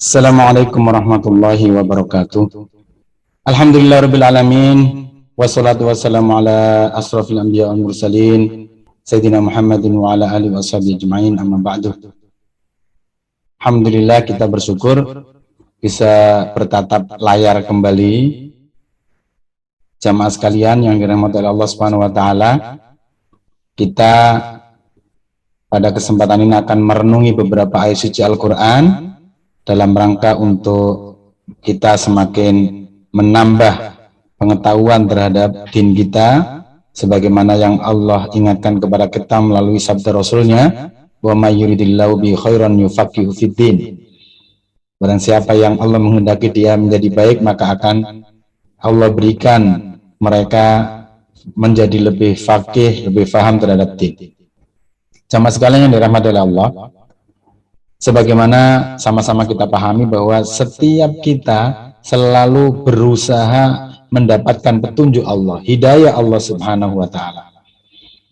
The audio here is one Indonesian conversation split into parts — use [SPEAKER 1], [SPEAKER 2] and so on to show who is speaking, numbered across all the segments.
[SPEAKER 1] Assalamualaikum warahmatullahi wabarakatuh. Alhamdulillah rabbil alamin. Wassalatu wassalamu ala asrafil anbiya wal mursalin Sayyidina Muhammadin wa ala alihi washabihi ajma'in, amma ba'du. Alhamdulillah, kita bersyukur bisa bertatap layar kembali. Jamaah sekalian yang dirahmati oleh Allah Subhanahu wa taala, kita pada kesempatan ini akan merenungi beberapa ayat suci Al-Qur'an dalam rangka untuk kita semakin menambah pengetahuan terhadap din kita, sebagaimana yang Allah ingatkan kepada kita melalui sabda Rasulnya, wa may yuridillahu bi khairan yufaqihu fid din. Barang siapa yang Allah menghendaki dia menjadi baik, maka akan Allah berikan mereka menjadi lebih faqih, lebih faham terhadap din. Jamaah sekalian yang dirahmati oleh Allah, sebagaimana sama-sama kita pahami bahwa setiap kita selalu berusaha mendapatkan petunjuk Allah, hidayah Allah Subhanahu wa taala.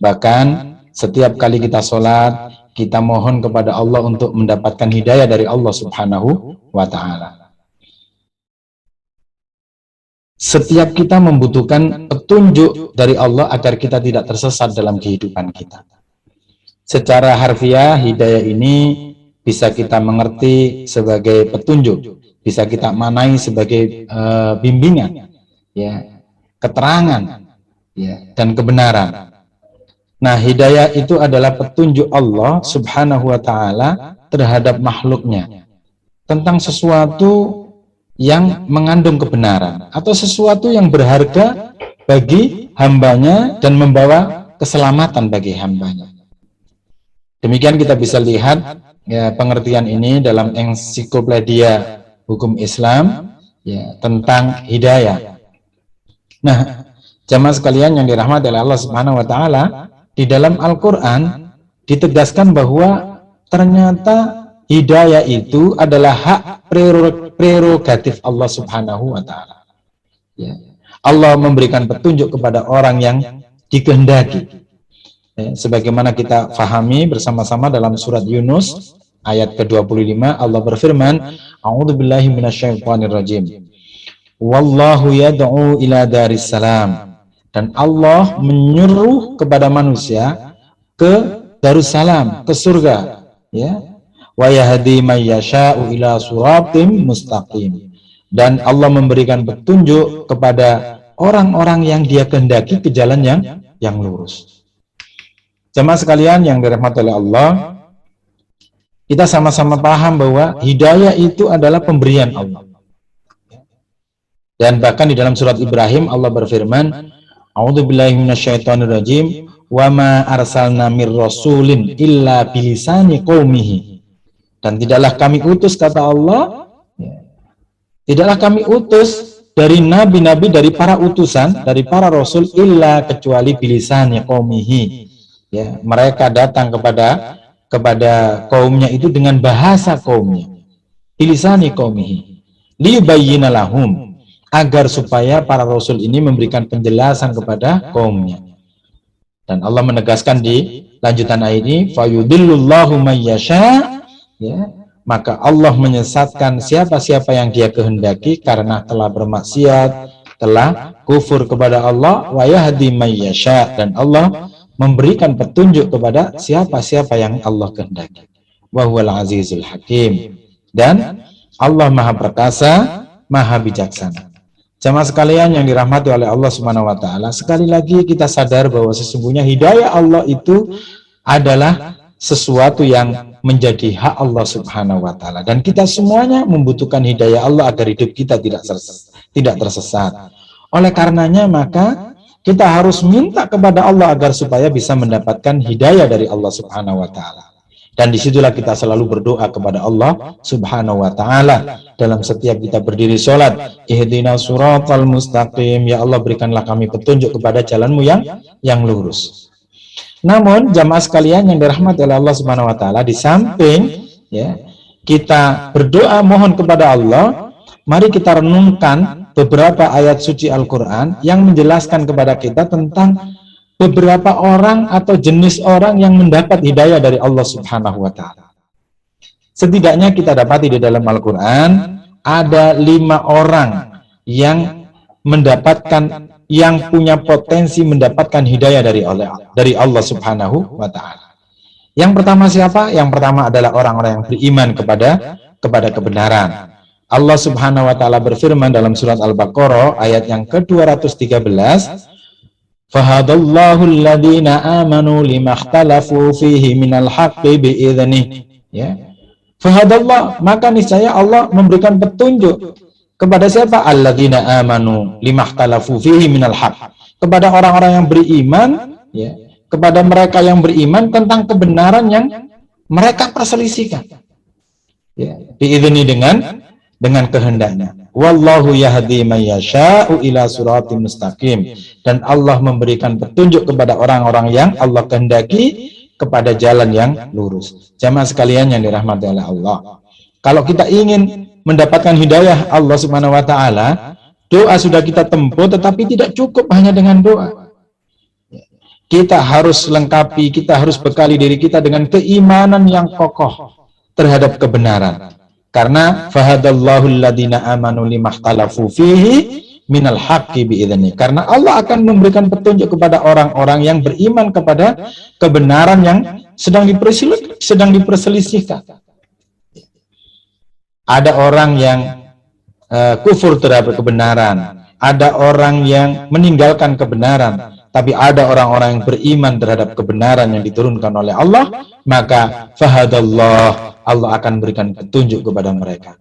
[SPEAKER 1] Bahkan setiap kali kita sholat, kita mohon kepada Allah untuk mendapatkan hidayah dari Allah Subhanahu wa taala. Setiap kita membutuhkan petunjuk dari Allah agar kita tidak tersesat dalam kehidupan kita. Secara harfiah, hidayah ini bisa kita mengerti sebagai petunjuk, bisa kita maknai sebagai bimbingan, ya, keterangan, ya, dan kebenaran. Nah, hidayah itu adalah petunjuk Allah Subhanahu wa taala terhadap makhluknya tentang sesuatu yang mengandung kebenaran atau sesuatu yang berharga bagi hambanya dan membawa keselamatan bagi hambanya. Demikian kita bisa lihat ya, pengertian ini dalam ensiklopedia hukum Islam, ya, tentang hidayah. Nah, jamaah sekalian yang dirahmati oleh Allah Subhanahu wa taala, di dalam Al-Qur'an ditegaskan bahwa ternyata hidayah itu adalah hak prerogatif Allah Subhanahu wa taala. Ya. Allah memberikan petunjuk kepada orang yang dikehendaki. Ya, sebagaimana kita fahami bersama-sama dalam surat Yunus ayat ke-25, Allah berfirman, A'udzubillahi minasyaitonirrajim. Wallahu yad'u ila daris salam. Dan Allah menyuruh kepada manusia ke Darussalam, ke surga, ya. Wa yahdi may yasha'u ila siratim mustaqim. Dan Allah memberikan petunjuk kepada orang-orang yang Dia kehendaki ke jalan yang lurus. Jemaah sekalian yang dirahmati oleh Allah, kita sama-sama paham bahwa hidayah itu adalah pemberian Allah. Dan bahkan di dalam surat Ibrahim Allah berfirman, A'udzubillahi minasyaitonirrajim, wa ma arsalna mir rasulin illa bilisani qaumihi. Dan tidaklah kami utus, kata Allah, tidaklah kami utus dari nabi-nabi, dari para utusan, dari para rasul, illa kecuali bilisani qaumihi. Ya, mereka datang kepada kaumnya itu dengan bahasa kaumnya, bilisani qaumihi, liyubayyina lahum, agar supaya para rasul ini memberikan penjelasan kepada kaumnya. Dan Allah menegaskan di lanjutan ayat ini, fayudillullahu may yasha, ya, maka Allah menyesatkan siapa-siapa yang Dia kehendaki karena telah bermaksiat, telah kufur kepada Allah, wa yahdi may yasha, dan Allah memberikan petunjuk kepada siapa-siapa yang Allah kehendaki. Wa huwal azizul hakim, dan Allah Maha Perkasa, Maha Bijaksana. Jamaah sekalian yang dirahmati oleh Allah Subhanahu wa taala, sekali lagi kita sadar bahwa sesungguhnya hidayah Allah itu adalah sesuatu yang menjadi hak Allah Subhanahu wa taala, dan kita semuanya membutuhkan hidayah Allah agar hidup kita tidak tersesat. Oleh karenanya maka kita harus minta kepada Allah agar supaya bisa mendapatkan hidayah dari Allah Subhanahu wa taala. Dan disitulah kita selalu berdoa kepada Allah Subhanahu wa ta'ala dalam setiap kita berdiri sholat. Ihdinas siratal mustaqim, ya Allah berikanlah kami petunjuk kepada jalanmu yang lurus. Namun jamaah sekalian yang dirahmati oleh Allah Subhanahu wa ta'ala, di samping ya, kita berdoa mohon kepada Allah, mari kita renungkan beberapa ayat suci Al-Quran yang menjelaskan kepada kita tentang beberapa orang atau jenis orang yang mendapat hidayah dari Allah Subhanahu wa ta'ala. Setidaknya kita dapati di dalam Al-Quran ada 5 orang yang mendapatkan, yang punya potensi mendapatkan hidayah dari Allah Subhanahu wa Ta'ala. Yang pertama siapa? Yang pertama adalah orang-orang yang beriman kepada kebenaran. Allah Subhanahu wa Ta'ala berfirman dalam surat Al-Baqarah ayat yang ke-213, fahadallahu alladhina amanu limakhtalafu fihi minal haqqi bi'idhnih. Ya. Fahadallah, maka niscaya Allah memberikan petunjuk kepada siapa? Alladzina amanu limakhtalafu fihi minal haqq, kepada orang-orang yang beriman, ya, kepada mereka yang beriman tentang kebenaran yang mereka perselisihkan. Ya, diidzini dengan kehendaknya. Wallahu yahdi may yasha'u ila siratim mustaqim, dan Allah memberikan petunjuk kepada orang-orang yang Allah kehendaki kepada jalan yang lurus. Jamaah sekalian yang dirahmati oleh Allah, kalau kita ingin mendapatkan hidayah Allah Subhanahu wa Ta'ala, doa sudah kita tempuh, tetapi tidak cukup hanya dengan doa. Kita harus lengkapi, kita harus bekali diri kita dengan keimanan yang kokoh terhadap kebenaran. Karena fahadallahu alladhina amanu limakhtalafu fihi minal haqqi bi'idzni. Karena Allah akan memberikan petunjuk kepada orang-orang yang beriman kepada kebenaran yang sedang diperselisihkan. Ada orang yang kufur terhadap kebenaran, ada orang yang meninggalkan kebenaran, tapi ada orang-orang yang beriman terhadap kebenaran yang diturunkan oleh Allah, maka fahadallah, Allah akan berikan petunjuk kepada mereka.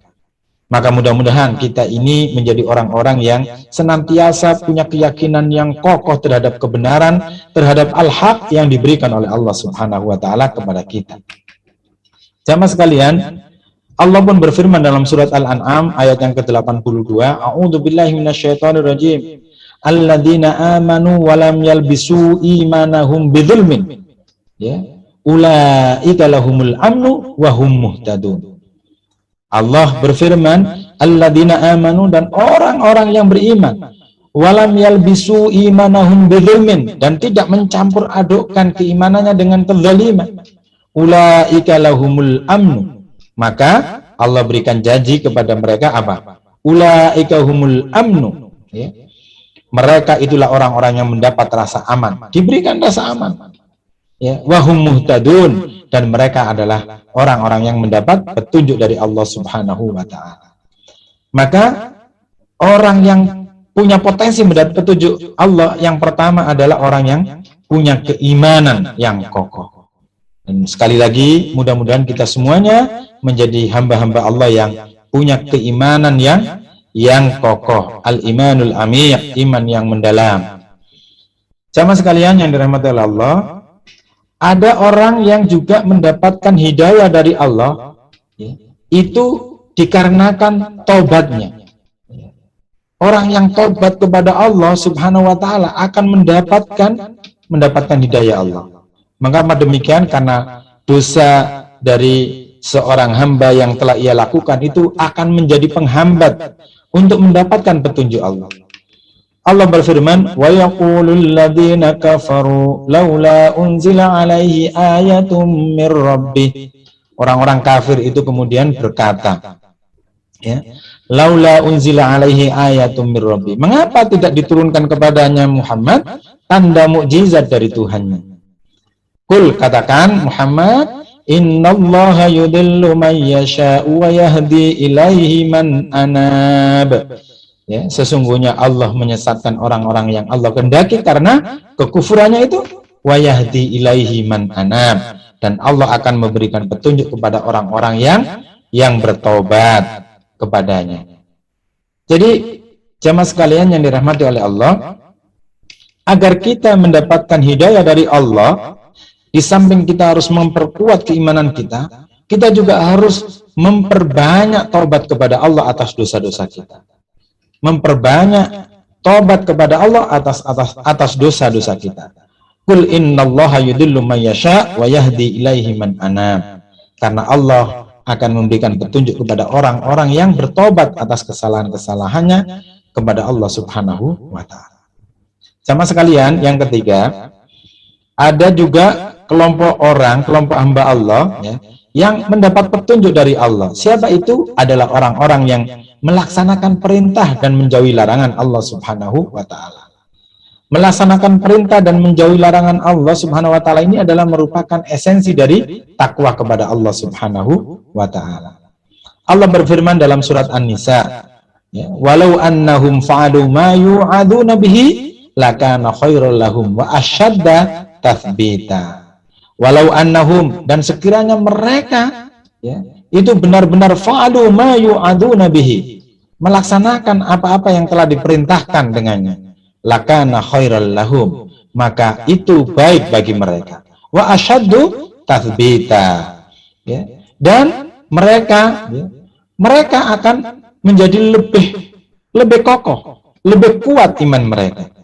[SPEAKER 1] Maka mudah-mudahan kita ini menjadi orang-orang yang senantiasa punya keyakinan yang kokoh terhadap kebenaran, terhadap al-haq yang diberikan oleh Allah Subhanahu wa Ta'ala kepada kita. Jamaah sekalian, Allah pun berfirman dalam surat Al-An'am ayat yang ke-82, a'udzubillahi minasyaitonirrajim, alladzina amanu wa lam yalbisu imanahum bidzulmin, ya, ulaika lahumul amnu wa hum muhtadun. Allah berfirman, alladzina amanu, dan orang-orang yang beriman, walam yalbisu imanahum bidzulmin, dan tidak mencampur adukkan keimanannya dengan kezaliman, ulaika lahumul amnu, maka Allah berikan janji kepada mereka apa? Ulaika humul amnu, ya. Mereka itulah orang-orang yang mendapat rasa aman, diberikan rasa aman, ya, wa hum muhtadun, dan mereka adalah orang-orang yang mendapat petunjuk dari Allah Subhanahu wa Ta'ala. Maka orang yang punya potensi mendapat petunjuk Allah yang pertama adalah orang yang punya keimanan yang kokoh. Dan sekali lagi, mudah-mudahan kita semuanya menjadi hamba-hamba Allah yang punya keimanan yang kokoh, al-imanul amiq, iman yang mendalam. Jamaah sekalian yang dirahmati oleh Allah, ada orang yang juga mendapatkan hidayah dari Allah, ya, itu dikarenakan taubatnya. Orang yang taubat kepada Allah Subhanahu wa Ta'ala akan mendapatkan hidayah Allah. Mengapa demikian? Karena dosa dari seorang hamba yang telah ia lakukan itu akan menjadi penghambat untuk mendapatkan petunjuk Allah. Allah berfirman, wa yaqulul ladzina kafaru laula unzila alaihi ayatum mir rabbih. Orang-orang kafir itu kemudian berkata, ya, laula unzila alaihi ayatum mir rabbih. Mengapa tidak diturunkan kepadanya Muhammad tanda mukjizat dari Tuhannya? Qul, katakan Muhammad, innallaha yudillu man yasha'u wa yahdi ilaihi man anab. Ya, sesungguhnya Allah menyesatkan orang-orang yang Allah kehendaki karena kekufurannya itu, wa yahdi ilaihi man anab, dan Allah akan memberikan petunjuk kepada orang-orang yang bertobat kepadanya. Jadi jamaah sekalian yang dirahmati oleh Allah, agar kita mendapatkan hidayah dari Allah, di samping kita harus memperkuat keimanan kita, kita juga harus memperbanyak taubat kepada Allah atas dosa-dosa kita. Memperbanyak taubat kepada Allah atas dosa-dosa kita. Qul innallaha yudillu man yasha wa yahdi ilaihi man anab. Karena Allah akan memberikan petunjuk kepada orang-orang yang bertobat atas kesalahan-kesalahannya kepada Allah Subhanahu wa Ta'ala. Sama sekalian, yang ketiga, ada juga kelompok hamba Allah, ya, yang mendapat petunjuk dari Allah. Siapa itu? Adalah orang-orang yang melaksanakan perintah dan menjauhi larangan Allah Subhanahu wa taala. Melaksanakan perintah dan menjauhi larangan Allah Subhanahu wa taala ini adalah merupakan esensi dari takwa kepada Allah Subhanahu wa taala. Allah berfirman dalam surat An-Nisa, ya, walau annahum fa'alu ma yu'aduna bihi lakana khairul lahum wa asyadda tathbita. Walau annahum, dan sekiranya mereka, ya, itu benar-benar fa'alu ma yu'aduna bihi, melaksanakan apa-apa yang telah diperintahkan dengannya, lakana khairal lahum, maka itu baik bagi mereka, wa asyaddu tathbita, ya, dan mereka, ya, mereka akan menjadi lebih kokoh, lebih kuat iman mereka.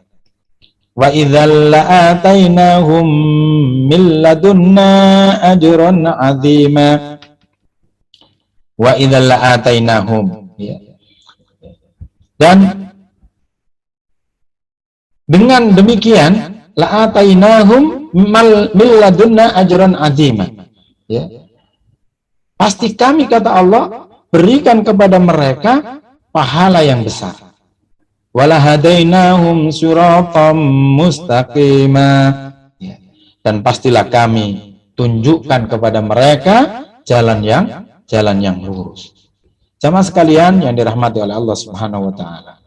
[SPEAKER 1] Wa idzal la'atainahum min ladunna ajran 'azima. Wa idzal la'atainahum, ya. Dan dengan demikian la'atainahum min ladunna ajran 'azima, ya. Pasti kami, kata Allah, berikan kepada mereka pahala yang besar. Walahadainahum siratam mustaqima, ya. Dan pastilah kami tunjukkan kepada mereka jalan yang lurus. Jamaah sekalian yang dirahmati oleh Allah Subhanahu wa taala.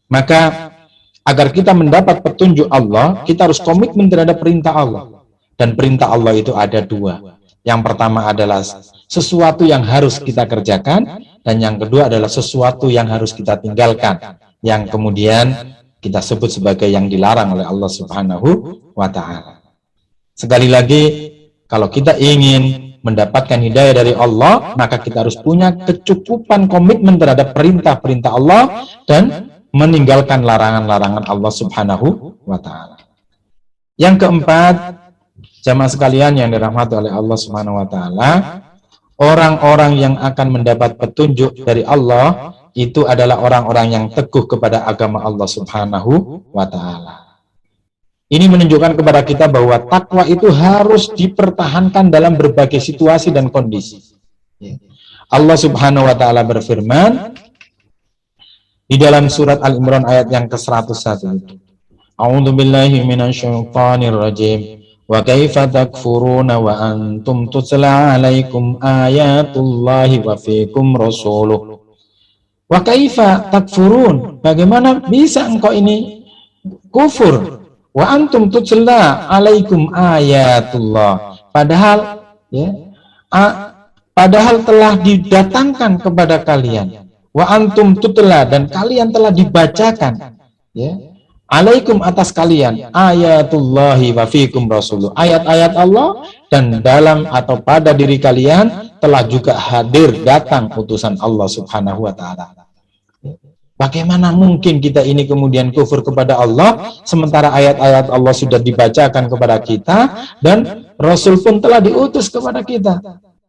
[SPEAKER 1] Maka agar kita mendapat petunjuk Allah, kita harus komitmen terhadap perintah Allah. Dan perintah Allah itu ada dua. Yang pertama adalah sesuatu yang harus kita kerjakan, dan yang kedua adalah sesuatu yang harus kita tinggalkan, yang kemudian kita sebut sebagai yang dilarang oleh Allah Subhanahu wa taala. Sekali lagi, kalau kita ingin mendapatkan hidayah dari Allah, maka kita harus punya kecukupan komitmen terhadap perintah-perintah Allah dan meninggalkan larangan-larangan Allah Subhanahu wa taala. Yang keempat, jamaah sekalian yang dirahmati oleh Allah Subhanahu wa taala, orang-orang yang akan mendapat petunjuk dari Allah itu adalah orang-orang yang teguh kepada agama Allah Subhanahu wa taala. Ini menunjukkan kepada kita bahwa takwa itu harus dipertahankan dalam berbagai situasi dan kondisi. Allah Subhanahu wa taala berfirman di dalam surat Al-Imran ayat yang ke-101. A'udzu billahi minasyaitonir rajim. Wa kaifa takfuruna wa antum tutla 'alaikum ayatullahi wa fiikum rasuluh. Wa kaifa takfurun, bagaimana bisa engkau ini kufur, wa antum tutla 'alaikum ayatullah, padahal, ya, padahal telah didatangkan kepada kalian, wa antum tutla, dan kalian telah dibacakan, ya, alaikum, atas kalian, ayatullahi wa fiikum rasuluh, ayat-ayat Allah, dan dalam atau pada diri kalian telah juga hadir datang utusan Allah Subhanahu wa taala. Bagaimana mungkin kita ini kemudian kufur kepada Allah sementara ayat-ayat Allah sudah dibacakan kepada kita dan Rasul pun telah diutus kepada kita?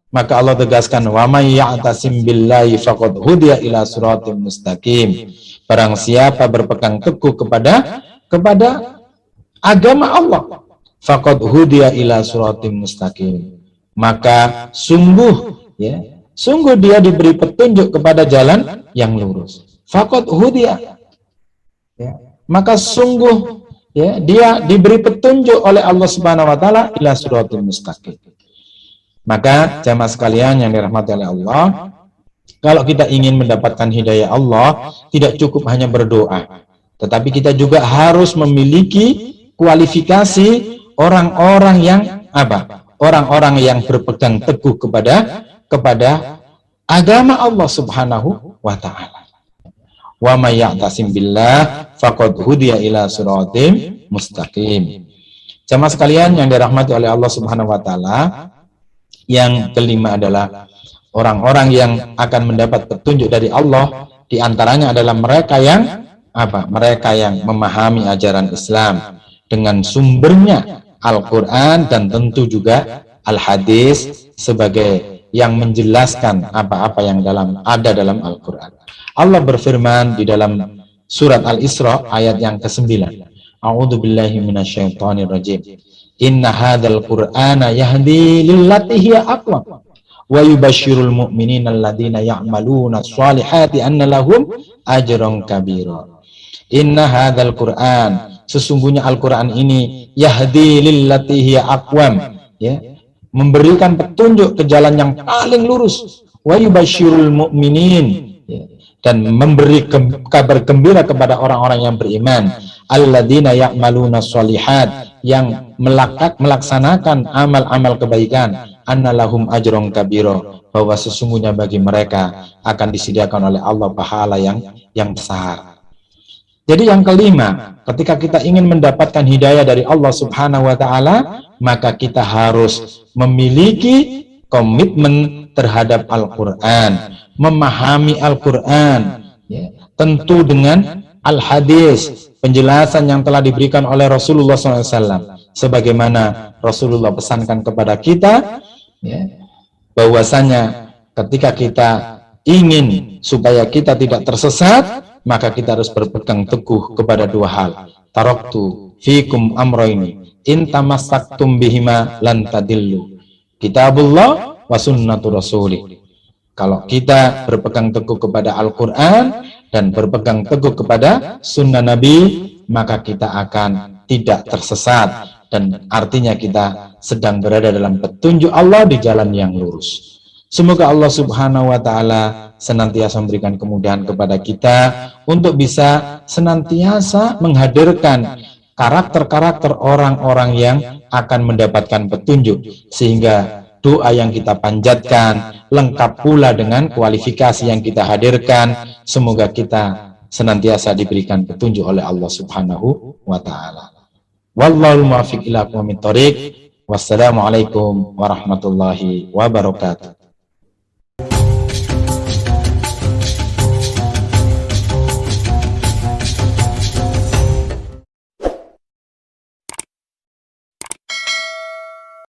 [SPEAKER 1] Maka Allah tegaskan, wa may ya'tasim billahi faqad hudiya ila siratim mustaqim. Barang siapa berpegang teguh kepada agama Allah, faqad hudiya ila siratim mustaqim, maka sungguh, ya, sungguh dia diberi petunjuk kepada jalan yang lurus. Faqad hudiya, ya, maka sungguh, ya, dia diberi petunjuk oleh Allah Subhanahu wa taala ila siratim mustaqim. Maka jamaah sekalian yang dirahmati oleh Allah, kalau kita ingin mendapatkan hidayah Allah, tidak cukup hanya berdoa, tetapi kita juga harus memiliki kualifikasi orang-orang yang apa? Orang-orang yang berpegang teguh kepada agama Allah Subhanahu wa taala. Wa may ya'tasim billah faqad hudiya ila siratim mustaqim. Jamaah sekalian yang dirahmati oleh Allah Subhanahu wa taala, yang kelima adalah orang-orang yang akan mendapat petunjuk dari Allah, di antaranya adalah mereka yang apa? Mereka yang memahami ajaran Islam dengan sumbernya Al-Quran dan tentu juga Al-Hadis sebagai yang menjelaskan apa-apa yang ada dalam Al-Quran. Allah berfirman di dalam surat Al-Isra ayat yang ke-9. A'udzu billahi minasyaitonir rajim. Inna hadzal Qur'ana yahdi lillati hiya aqwam wa yubasyirul mu'minina alladziina ya'maluna shalihati anna lahum ajran kabira. Inna hadzal Qur'an, sesungguhnya Al-Qur'an ini yahdi lillati hiya aqwam, ya, memberikan petunjuk ke jalan yang paling lurus, wa yubasyirul mu'minin, ya, dan memberi kabar gembira kepada orang-orang yang beriman, alladzina ya'maluna sholihat, yang melaksanakan amal-amal kebaikan, annalahum ajron kabiro, bahwa sesungguhnya bagi mereka akan disediakan oleh Allah pahala yang besar. Jadi yang kelima, ketika kita ingin mendapatkan hidayah dari Allah Subhanahu wa Ta'ala, maka kita harus memiliki komitmen terhadap Al-Quran, memahami Al-Quran, ya, tentu dengan Al-Hadis, penjelasan yang telah diberikan oleh Rasulullah SAW, sebagaimana Rasulullah pesankan kepada kita, ya, bahwasanya ketika kita ingin supaya kita tidak tersesat, maka kita harus berpegang teguh kepada dua hal. Taraktu fikum amroini in tamassaktum bihima lan tadillu, kitabullah wa sunnatu rasulih. Kalau kita berpegang teguh kepada Al-Quran dan berpegang teguh kepada sunnah Nabi, maka kita akan tidak tersesat, dan artinya kita sedang berada dalam petunjuk Allah di jalan yang lurus. Semoga Allah Subhanahu wa Ta'ala senantiasa memberikan kemudahan kepada kita untuk bisa senantiasa menghadirkan karakter-karakter orang-orang yang akan mendapatkan petunjuk, sehingga doa yang kita panjatkan lengkap pula dengan kualifikasi yang kita hadirkan. Semoga kita senantiasa diberikan petunjuk oleh Allah Subhanahu wa Ta'ala. Wallahul muwaffiq ila aqwamit thoriq. Wassalamualaikum warahmatullahi wabarakatuh.